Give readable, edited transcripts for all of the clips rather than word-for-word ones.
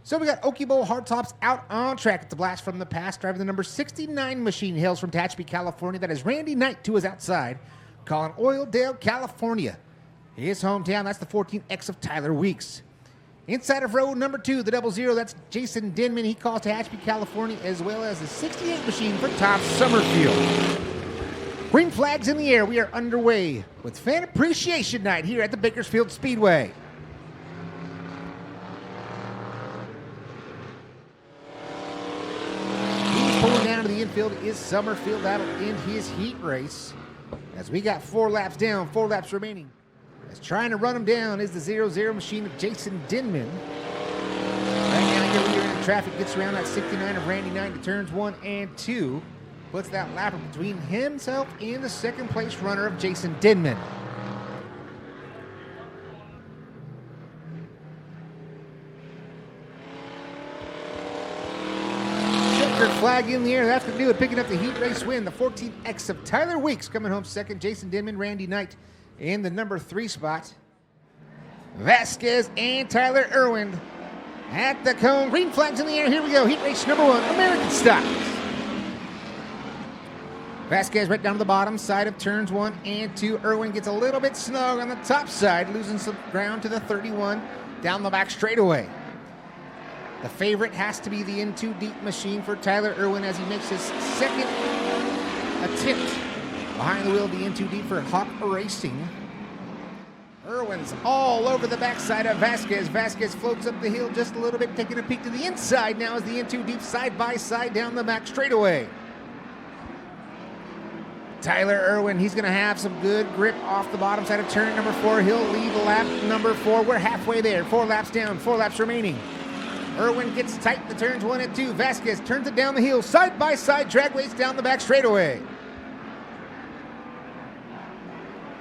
So we got Okie Bowl hardtops out on track at the blast from the past. Driving the number 69 machine hails from Tehachapi, California. That is Randy Knight to his outside, calling Oildale, California. His hometown, that's the 14X of Tyler Weeks. Inside of row number 2, the 00, that's Jason Denman. He calls Tehachapi, California, as well as the 68 machine for Tom Summerfield. Green flags in the air. We are underway with Fan Appreciation Night here at the Bakersfield Speedway. Pulling down to the infield is Summerfield. That'll end his heat race. As we got 4 laps down, 4 laps remaining. As trying to run him down is the 00 machine of Jason Denman. Right now, here we are in the traffic. Gets around that 69 of Randy Knight to turns 1 and 2. Puts that lapper between himself and the second place runner of Jason Denman. Flag in the air. That's going to do it. Picking up the heat race win. The 14X of Tyler Weeks coming home second. Jason Denman, Randy Knight in the number 3 spot. Vasquez and Tyler Irwin at the cone. Green flags in the air. Here we go. Heat race number 1. American styles. Vasquez right down to the bottom side of turns 1 and 2. Irwin gets a little bit snug on the top side, losing some ground to the 31 down the back straightaway. The favorite has to be the in-too deep machine for Tyler Irwin as he makes his second attempt behind the wheel of the in-too deep for Hawk Racing. Irwin's all over the backside of Vasquez. Vasquez floats up the hill just a little bit, taking a peek to the inside now as the in-too deep side by side down the back straightaway. Tyler Irwin, he's going to have some good grip off the bottom side of turn number 4. He'll lead lap number 4. We're halfway there. 4 laps down, 4 laps remaining. Irwin gets tight to turns 1 and 2. Vasquez turns it down the hill, side by side, dragways down the back straightaway.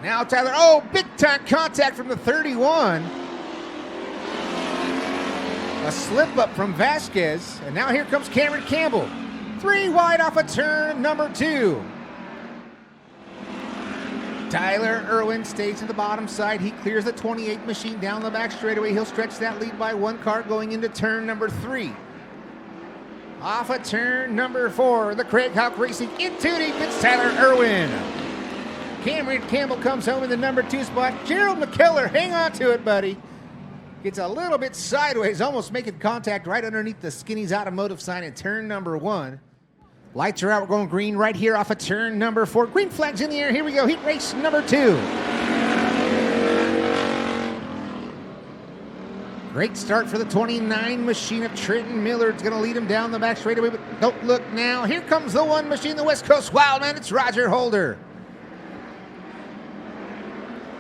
Now Tyler, big time contact from the 31. A slip up from Vasquez, and now here comes Cameron Campbell. 3 wide off of turn number 2. Tyler Irwin stays to the bottom side. He clears the 28 machine down the back straightaway. He'll stretch that lead by 1 car going into turn number 3. Off of turn number 4, the Craig Hawk Racing into deep. It's Tyler Irwin. Cameron Campbell comes home in the number 2 spot. Gerald McKeller, hang on to it, buddy. Gets a little bit sideways, almost making contact right underneath the Skinny's Automotive sign in turn number 1. Lights are out. We're going green right here off of turn number 4. Green flags in the air. Here we go. Heat race number 2. Great start for the 29 machine of Trenton Miller. It's going to lead him down the back straightaway, but don't look now. Here comes the 1 machine, the West Coast Wildman. It's Roger Holder.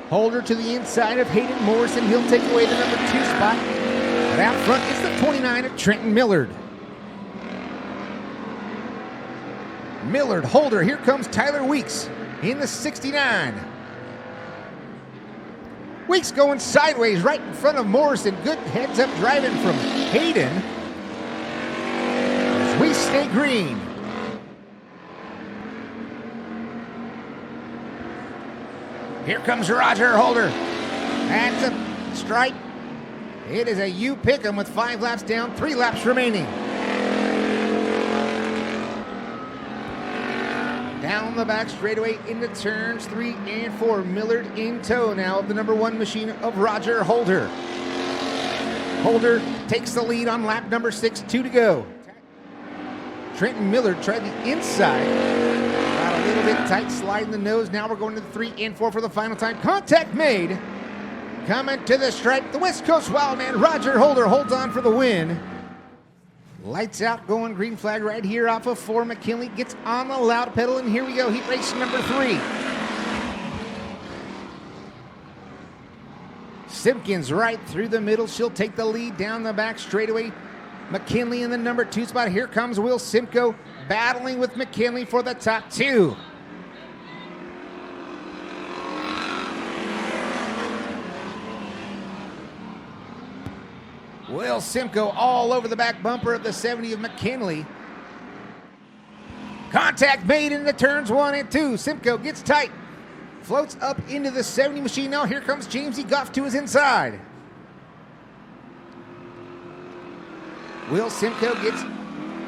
Holder to the inside of Hayden Morrison. He'll take away the number 2 spot. But out front is the 29 of Trenton Millard. Millard, Holder, here comes Tyler Weeks in the 69. Weeks going sideways right in front of Morrison. Good heads-up driving from Hayden as we stay green. Here comes Roger Holder. That's a stripe. It is a U pick'em with 5 laps down, 3 laps remaining. Down the back straightaway into turns 3 and 4. Millard in tow now of the number 1 machine of Roger Holder. Holder takes the lead on lap number 6, 2 to go. Trenton Millard tried the inside. Got a little bit tight, sliding the nose. Now we're going to the 3 and 4 for the final time. Contact made. Coming to the stripe, the West Coast Wildman, Roger Holder, holds on for the win. Lights out, going green flag right here off of 4. McKinley gets on the loud pedal, and here we go, heat race number 3. Simpkins right through the middle. She'll take the lead down the back straightaway. McKinley in the number 2 spot. Here comes Will Simcoe battling with McKinley for the top 2. Will Simcoe all over the back bumper of the 70 of McKinley. Contact made into turns 1 and 2. Simcoe gets tight. Floats up into the 70 machine. Now here comes Jamesy Goff to his inside. Will Simcoe gets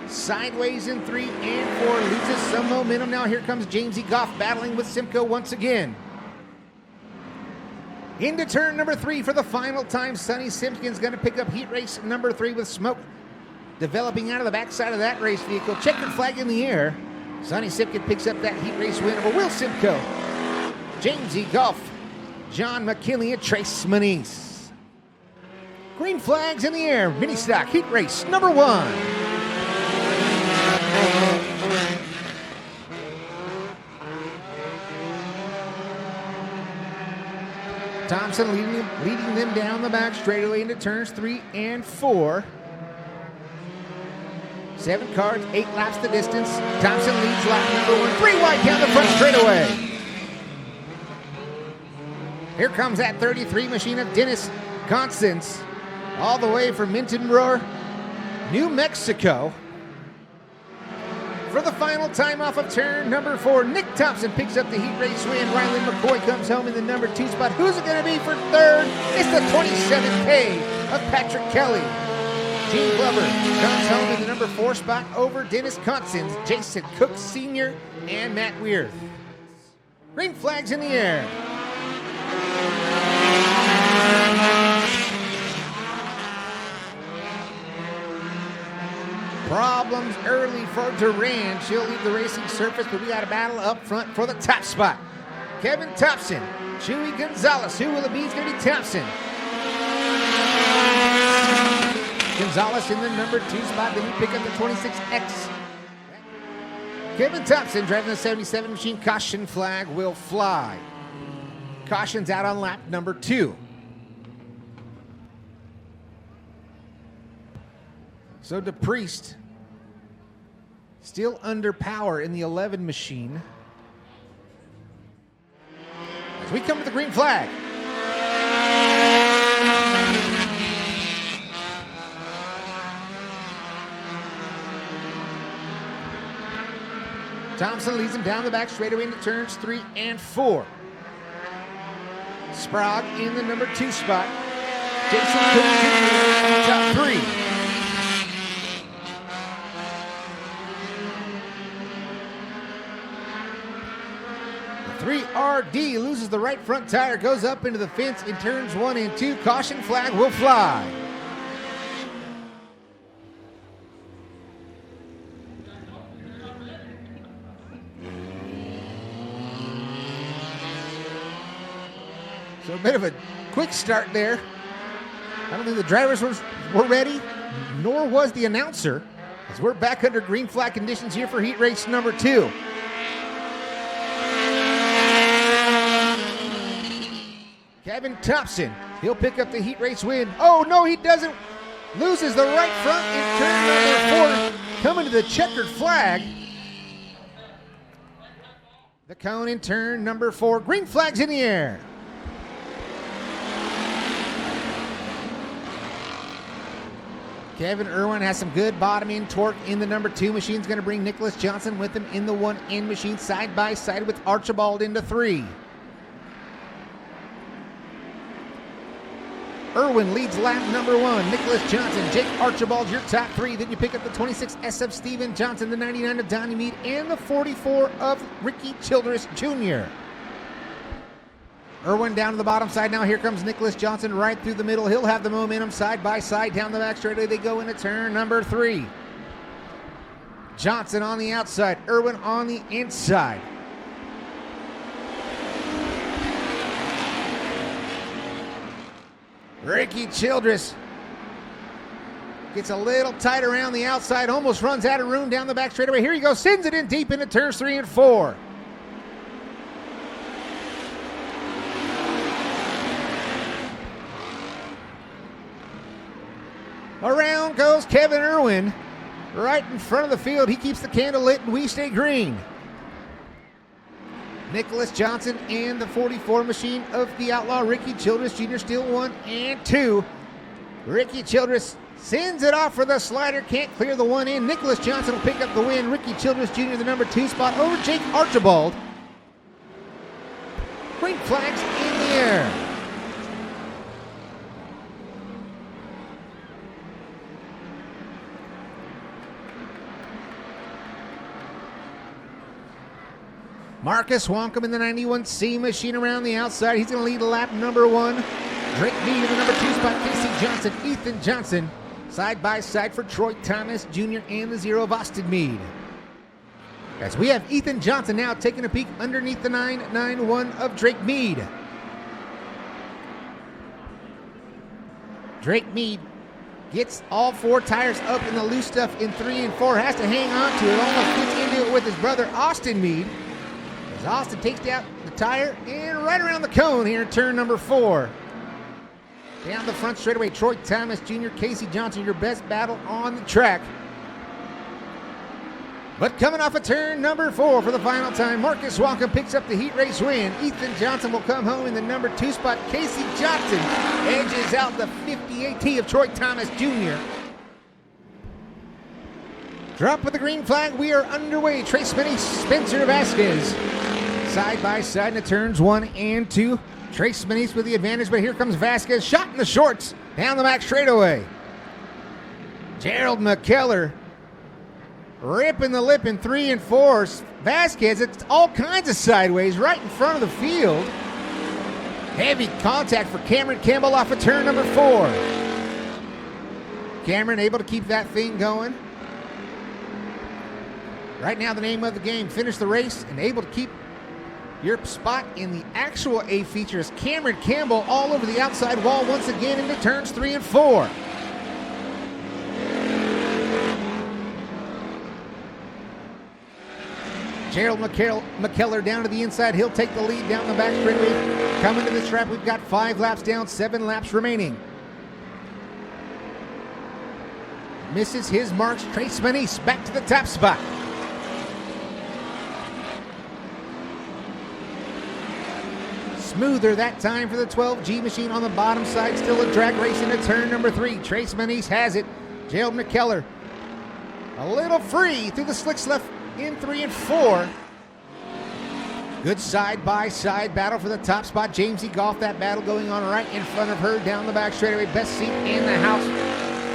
sideways in 3 and 4, loses some momentum. Now here comes Jamesy Goff battling with Simcoe once again. Into turn number 3 for the final time. Sonny Simpkins going to pick up heat race number 3 with smoke developing out of the backside of that race vehicle. Checkered flag in the air. Sonny Simpkins picks up that heat race win over Will Simcoe, Jamesy Goff, John McKinley, and Trace Manise. Green flags in the air. Mini stock heat race number 1. Thompson leading them down the back straightaway into turns 3 and 4. 7 cars, 8 laps the distance. Thompson leads lap number 1, 3 wide down the front straightaway. Here comes that 33 machine of Dennis Constance, all the way from Minton-Roar, New Mexico. For the final time off of turn number 4, Nick Thompson picks up the heat race win. Ryland McCoy comes home in the number 2 spot. Who's it going to be for third? It's the 27K of Patrick Kelly. Gene Glover comes home in the number 4 spot over Dennis Constance, Jason Cook Sr., and Matt Weir. Green flags in the air. Problems early for Duran. She'll leave the racing surface, but we got a battle up front for the top spot. Kevin Thompson, Chewy Gonzalez. Who will it be? It's going to be Thompson. Gonzalez in the number 2 spot. Then we pick up the 26X. Kevin Thompson driving the 77 machine. Caution flag will fly. Caution's out on lap number 2. So DePriest still under power in the 11 machine. As we come to the green flag. Thompson leads him down the back straightaway into turns 3 and 4. Sprague in the number 2 spot. Jason Cook Jr. top 3. 3RD loses the right front tire, goes up into the fence in turns 1 and 2. Caution flag will fly. So a bit of a quick start there. I don't think the drivers were ready, nor was the announcer, as we're back under green flag conditions here for heat race number 2. Kevin Thompson, he'll pick up the heat race win. Oh, no, he doesn't. Loses the right front in turn number 4. Coming to the checkered flag. The cone in turn number 4. Green flag's in the air. Kevin Irwin has some good bottoming torque in the number 2 machine. Is going to bring Nicholas Johnson with him in the 1N machine, side by side with Archibald into 3. Irwin leads lap number 1. Nicholas Johnson, Jake Archibald, your top 3. Then you pick up the 26S of Steven Johnson, the 99 of Donnie Mead, and the 44 of Ricky Childress Jr. Irwin down to the bottom side now. Here comes Nicholas Johnson right through the middle. He'll have the momentum side by side down the back straightaway. They go into turn number 3. Johnson on the outside, Irwin on the inside. Ricky Childress gets a little tight around the outside, almost runs out of room down the back straightaway. Here he goes, sends it in deep into turns 3 and 4. Around goes Kevin Irwin, right in front of the field. He keeps the candle lit and we stay green. Nicholas Johnson and the 44 machine of the outlaw Ricky Childress Jr. still 1 and 2. Ricky Childress sends it off for the slider, can't clear the 1 in. Nicholas Johnson will pick up the win. Ricky Childress Jr. the number 2 spot over Jake Archibald. Green flags in the air. Marcus Wonam in the 91C machine around the outside. He's going to lead lap number 1. Drake Mead in the number 2 spot. Casey Johnson, Ethan Johnson, side by side for Troy Thomas Jr. and the 0 of Austin Mead. As we have Ethan Johnson now taking a peek underneath the 991 of Drake Mead. Drake Mead gets all 4 tires up in the loose stuff in 3 and 4. Has to hang on to it. Almost gets into it with his brother Austin Mead. As Austin takes out the tire and right around the cone here in turn number 4. Down the front straightaway, Troy Thomas Jr., Casey Johnson, your best battle on the track. But coming off of turn number 4 for the final time, Marcus Wonam picks up the heat race win. Ethan Johnson will come home in the number 2 spot. Casey Johnson edges out the 58T of Troy Thomas Jr. Drop with the green flag. We are underway. Trace Smitty, Spencer Vasquez. Side by side in the turns 1 and 2. Trace Smitty with the advantage, but here comes Vasquez. Shot in the shorts down the back straightaway. Gerald McKeller ripping the lip in 3 and 4. Vasquez, it's all kinds of sideways right in front of the field. Heavy contact for Cameron Campbell off of turn number 4. Cameron able to keep that thing going. Right now the name of the game, finish the race and able to keep your spot in the actual A feature is Cameron Campbell all over the outside wall once again into turns 3 and 4. Gerald McKeller down to the inside. He'll take the lead down the back straightaway. Coming to the stripe, we've got 5 laps down, 7 laps remaining. Misses his marks. Trace Manise back to the top spot. Smoother that time for the 12G machine on the bottom side. Still a drag race into turn number 3. Trace Manise has it. Gerald McKeller a little free through the slicks left in 3 and 4. Good side-by-side battle for the top spot. Jamesy Golf, that battle going on right in front of her down the back straightaway. Best seat in the house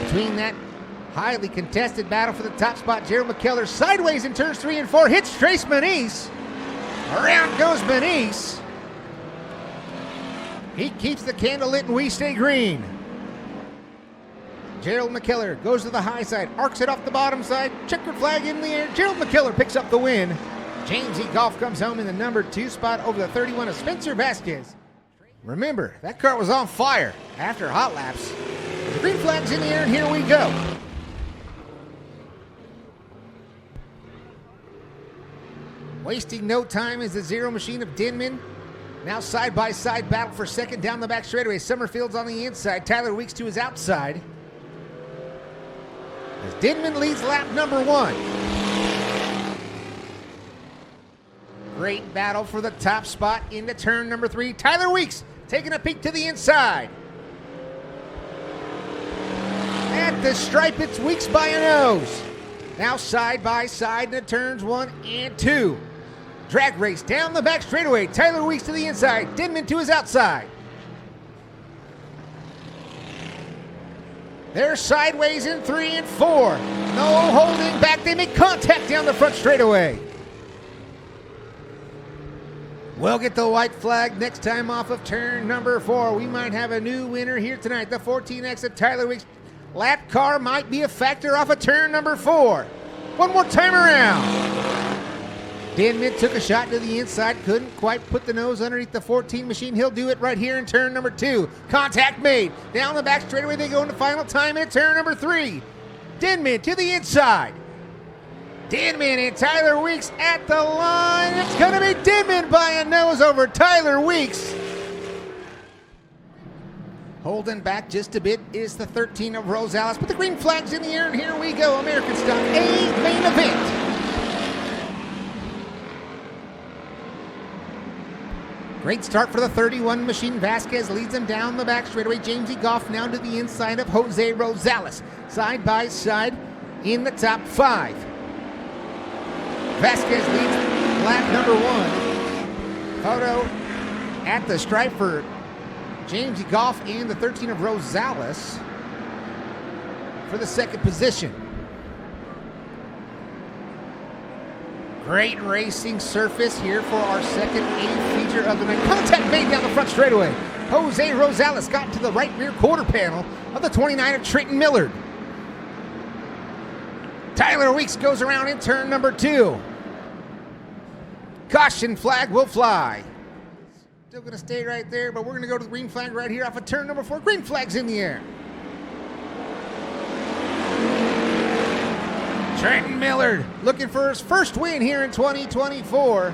between that highly contested battle for the top spot. Gerald McKeller sideways in turns 3 and 4. Hits Trace Manise. Around goes Manise. He keeps the candle lit and we stay green. Gerald McKeller goes to the high side, arcs it off the bottom side, checkered flag in the air. Gerald McKeller picks up the win. Jamesy Golf comes home in the number 2 spot over the 31 of Spencer Vasquez. Remember, that car was on fire after hot laps. The green flag's in the air and here we go. Wasting no time is the 0 machine of Denman. Now side-by-side battle for second down the back straightaway. Summerfield's on the inside. Tyler Weeks to his outside. As Denman leads lap number 1. Great battle for the top spot into turn number 3. Tyler Weeks taking a peek to the inside. At the stripe, it's Weeks by a nose. Now side by side into turns 1 and 2. Drag race down the back straightaway. Tyler Weeks to the inside. Denman to his outside. They're sideways in 3 and 4. No holding back. They make contact down the front straightaway. We'll get the white flag next time off of turn number 4. We might have a new winner here tonight. The 14X of Tyler Weeks. Lap car might be a factor off of turn number 4. One more time around. Denman took a shot to the inside. Couldn't quite put the nose underneath the 14 machine. He'll do it right here in turn number 2. Contact made. Down the back straightaway they go into final time in turn number 3. Denman to the inside. Denman and Tyler Weeks at the line. It's going to be Denman by a nose over Tyler Weeks. Holding back just a bit is the 13 of Rosales, but the green flag's in the air, and here we go. American Stock A main event. Great start for the 31 machine. Vasquez leads them down the back straightaway. Jamesy Golf now to the inside of Jose Rosales. Side by side in the top 5. Vasquez leads lap number 1. Photo at the stripe for Jamesy Golf and the 13 of Rosales for the second position. Great racing surface here for our second A feature of the night. Contact made down the front straightaway. Jose Rosales got to the right rear quarter panel of the 29 of Trenton Millard. Tyler Weeks goes around in turn number 2. Caution flag will fly. Still going to stay right there, but we're going to go to the green flag right here off of turn number 4. Green flag's in the air. Trenton Millard looking for his first win here in 2024.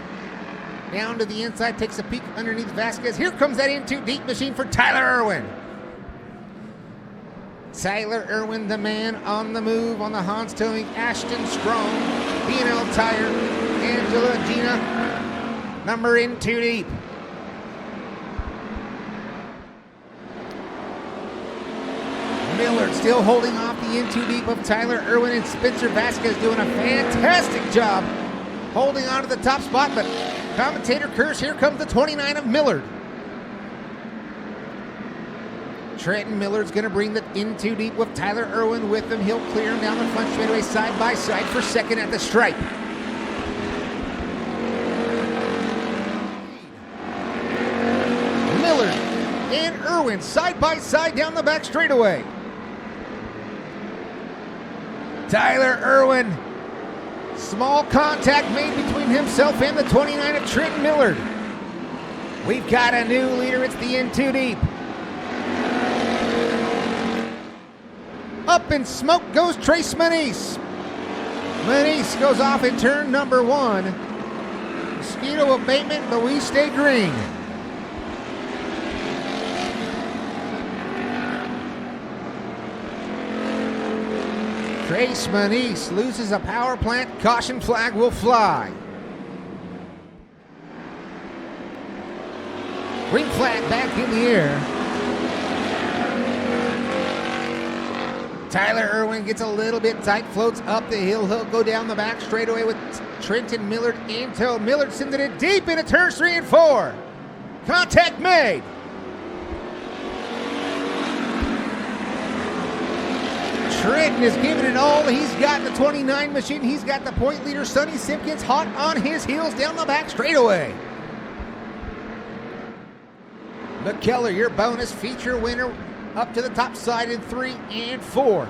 Down to the inside, takes a peek underneath Vasquez. Here comes that in too deep machine for Tyler Irwin. Tyler Irwin, the man on the move on the Hans Towing, Ashton Strong, B&L Tire, Angela Gina, number in too deep. Millard still holding off the in too deep of Tyler Irwin, and Spencer Vasquez doing a fantastic job holding on to the top spot, but commentator curse, here comes the 29 of Millard. Trenton Millard's going to bring the in too deep with Tyler Irwin with him. He'll clear him down the front straightaway side by side for second at the stripe. Millard and Irwin side by side down the back straightaway. Tyler Irwin, small contact made between himself and the 29 of Trenton Millard. We've got a new leader, it's the in too deep. Up in smoke goes Trace Manise. Manise goes off in turn number 1. Mosquito abatement, but we stay green. Trace Manise loses a power plant. Caution flag will fly. Green flag back in the air. Tyler Irwin gets a little bit tight, floats up the hill. He'll go down the back straightaway with Trenton Millard in tow. Millard sending it deep into turns 3 and 4. Contact made. Trenton is giving it all he's got in the 29 machine. He's got the point leader, Sonny Simpkins, hot on his heels down the back straightaway. McKellar, your bonus feature winner, up to the top side in 3 and 4.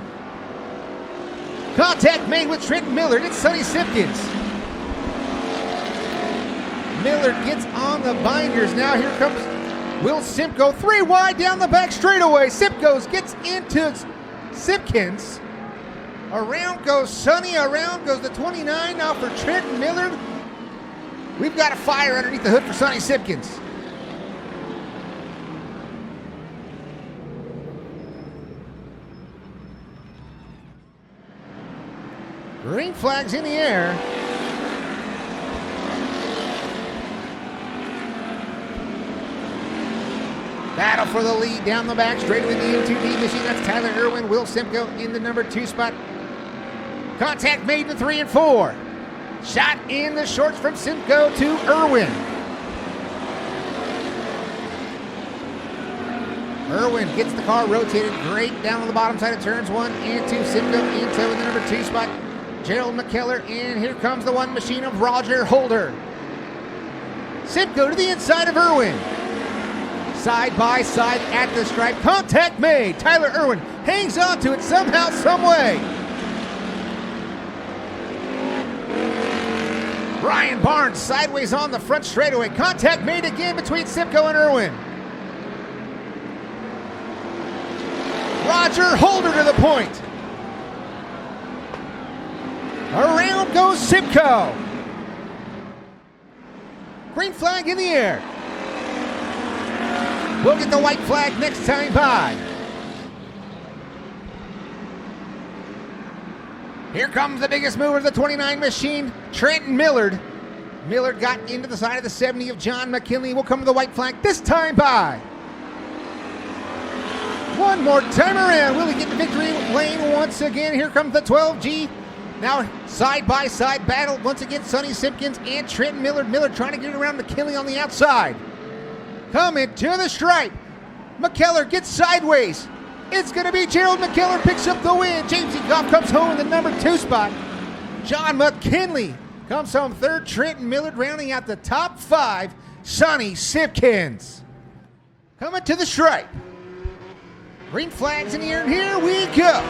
Contact made with Trenton Millard. It's Sonny Simpkins. Millard gets on the binders. Now here comes Will Simcoe. 3 wide down the back straightaway. Simcoe gets into Simpkins. Around goes Sonny. Around goes the 29 now for Trenton Millard. We've got a fire underneath the hood for Sonny Simpkins. Green flag's in the air. Battle for the lead down the back straight with the M2D machine. That's Tyler Irwin. Will Simcoe in the number 2 spot. Contact made in 3 and 4. Shot in the shorts from Simcoe to Irwin. Irwin gets the car rotated great down on the bottom side of turns 1 and 2. Simcoe in tow in the number 2 spot. Gerald McKeller, and here comes the 1 machine of Roger Holder. Simcoe to the inside of Irwin. Side by side at the stripe. Contact made. Tyler Irwin hangs on to it somehow, some way. Brian Barnes sideways on the front straightaway. Contact made again between Simcoe and Irwin. Roger Holder to the point. Around goes Simcoe. Green flag in the air. We'll get the white flag next time by. Here comes the biggest mover of the 29 machine, Trenton Millard. Millard got into the side of the 70 of John McKinley. Will come to the white flag this time by. One more time around. Will he get the victory lane once again? Here comes the 12G. Now side-by-side battle once again, Sonny Simpkins and Trenton Millard. Millard trying to get around McKinley on the outside. Coming to the stripe. McKellar gets sideways. It's going to be Gerald McKeller picks up the win. James E. Goff comes home in the number 2 spot. John McKinley Comes home third, Trenton Millard, rounding out the top 5, Sonny Simpkins. Coming to the stripe. Green flags in the air, and here we go.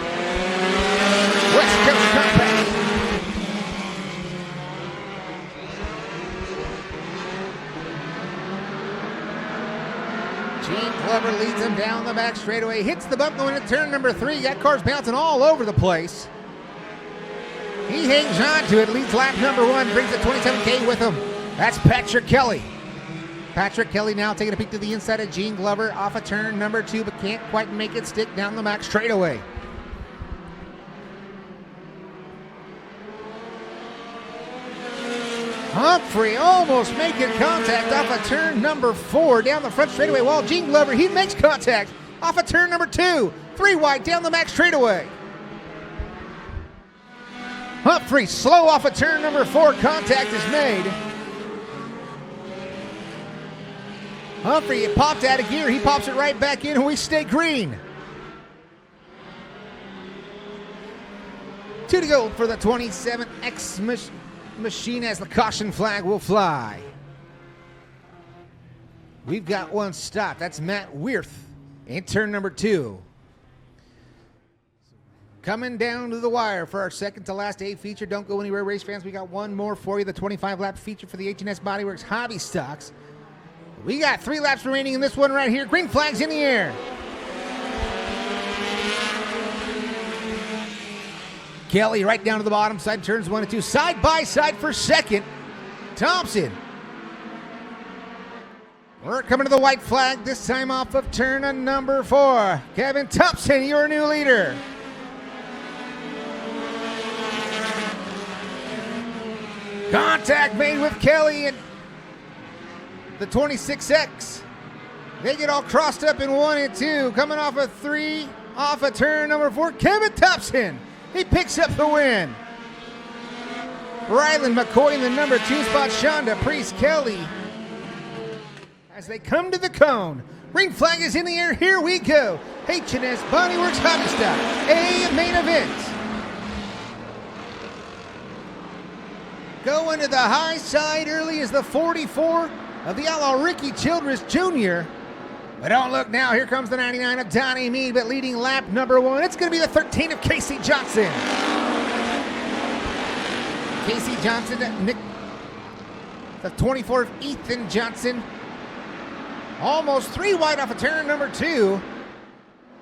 West Coast Compact. Gene Glover leads him down the back straightaway, hits the bump going into turn number 3. Got cars bouncing all over the place. He hangs on to it, leads lap number 1, brings the 27K with him. That's Patrick Kelly. Patrick Kelly now taking a peek to the inside of Gene Glover off of turn number 2, but can't quite make it stick down the back straightaway. Humphrey almost making contact off of turn number 4 down the front straightaway, while Gene Glover, he makes contact off of turn number 2, 3 wide down the back straightaway. Humphrey slow off of turn number 4, contact is made. Humphrey, it popped out of gear, he pops it right back in, and we stay green. 2 to go for the 27X machine as the caution flag will fly. We've got one stop. That's Matt Wirth in turn number 2. Coming down to the wire for our second to last A feature. Don't go anywhere, race fans. We got one more for you. The 25-lap feature for the H&S Bodyworks Hobby Stocks. We got 3 laps remaining in this one right here. Green flags in the air. Kelly right down to the bottom side, turns 1 and 2, side by side for second. Thompson. We're coming to the white flag, this time off of turn number 4. Kevin Thompson, your new leader. Contact made with Kelly and the 26X. They get all crossed up in 1 and 2. Coming off of 3, off of turn number 4, Kevin Thompson. He picks up the win. Ryland McCoy in the number 2 spot. Shonda Priest Kelly as they come to the cone. Green flag is in the air. Here we go. H&S Bodyworks Hobby Stock, a main event. Going to the high side early is the 44 of the outlaw Ricky Childress Jr. But don't look now, here comes the 99 of Donnie Mead, but leading lap number 1, it's going to be the 13 of Casey Johnson. Casey Johnson, Nick, the 24 of Ethan Johnson. Almost 3 wide off of turn number 2.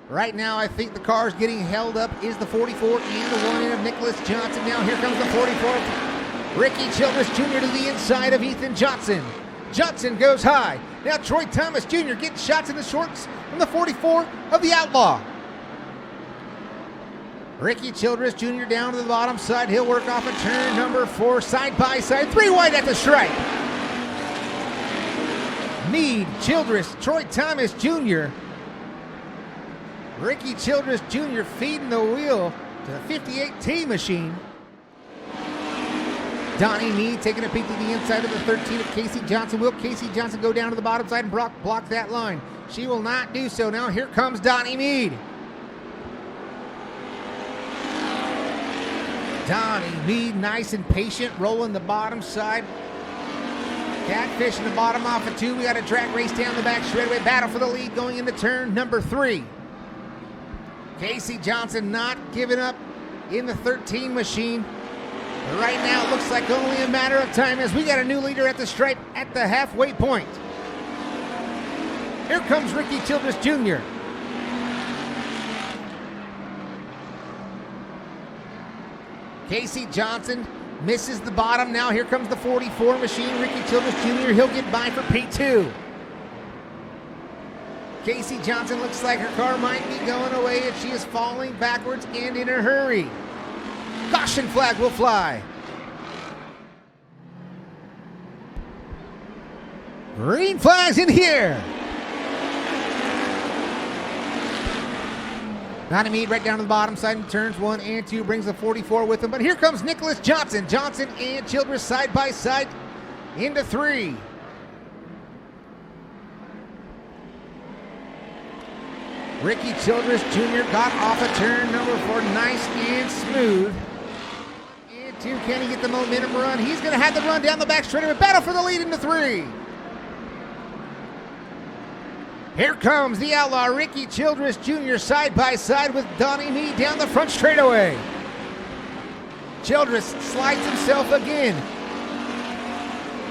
Right now, I think the car's getting held up is the 44 and the 1 in of Nicholas Johnson. Now here comes the 44 of Ricky Childress Jr. to the inside of Ethan Johnson. Johnson goes high. Now Troy Thomas Jr. getting shots in the shorts from the 44 of the Outlaw. Ricky Childress Jr. down to the bottom side. He'll work off of turn number 4, side by side. 3 wide at the stripe. Mead, Childress, Troy Thomas Jr. Ricky Childress Jr. feeding the wheel to the 58T machine. Donnie Mead taking a peek to the inside of the 13 of Casey Johnson. Will Casey Johnson go down to the bottom side and block that line? She will not do so. Now here comes Donnie Mead. Donnie Mead, nice and patient, rolling the bottom side. Catfish in the bottom off of 2. We got a drag race down the back straightaway. Battle for the lead going into turn number 3. Casey Johnson not giving up in the 13 machine. Right now, it looks like only a matter of time as we got a new leader at the stripe at the halfway point. Here comes Ricky Childress Jr. Casey Johnson misses the bottom. Now here comes the 44 machine. Ricky Childress Jr. He'll get by for P2. Casey Johnson looks like her car might be going away if she is falling backwards and in a hurry. Caution flag will fly. Green flags in here. Donnie Mead right down to the bottom side and turns 1 and 2, brings the 44 with him. But here comes Nicholas Johnson. Johnson and Childress side by side into 3. Ricky Childress Jr. got off a turn number 4, nice and smooth. 2. Can he get the momentum run? He's going to have the run down the back straightaway. Battle for the lead into 3. Here comes the outlaw Ricky Childress Jr. side by side with Donnie Mead down the front straightaway. Childress slides himself again.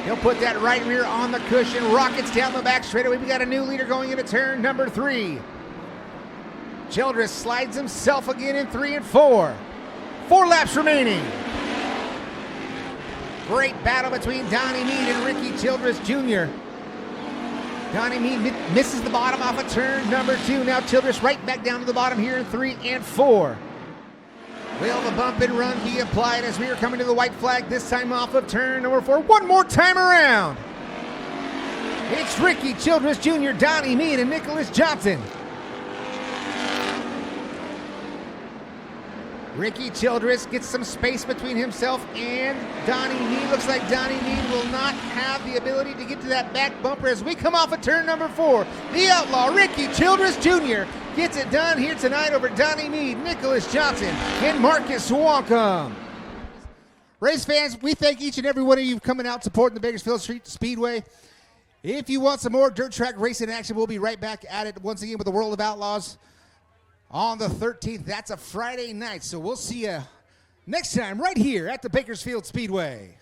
He'll put that right rear on the cushion, rockets down the back straightaway. We got a new leader going into turn number 3. Childress slides himself again in 3 and 4. 4 laps remaining. Great battle between Donnie Mead and Ricky Childress Jr. Donnie Mead misses the bottom off of turn number 2. Now Childress right back down to the bottom here in 3 and 4. Will the bump and run be applied as we are coming to the white flag, this time off of turn number 4. One more time around. It's Ricky Childress Jr., Donnie Mead, and Nicholas Johnson. Ricky Childress gets some space between himself and Donnie Mead. Looks like Donnie Mead will not have the ability to get to that back bumper as we come off of turn number 4. The outlaw, Ricky Childress Jr., gets it done here tonight over Donnie Mead, Nicholas Johnson, and Marcus Wonam. Race fans, we thank each and every one of you coming out supporting the Bakersfield Speedway. If you want some more dirt track racing action, we'll be right back at it once again with the World of Outlaws on the 13th. That's a Friday night, so we'll see you next time right here at the Bakersfield Speedway.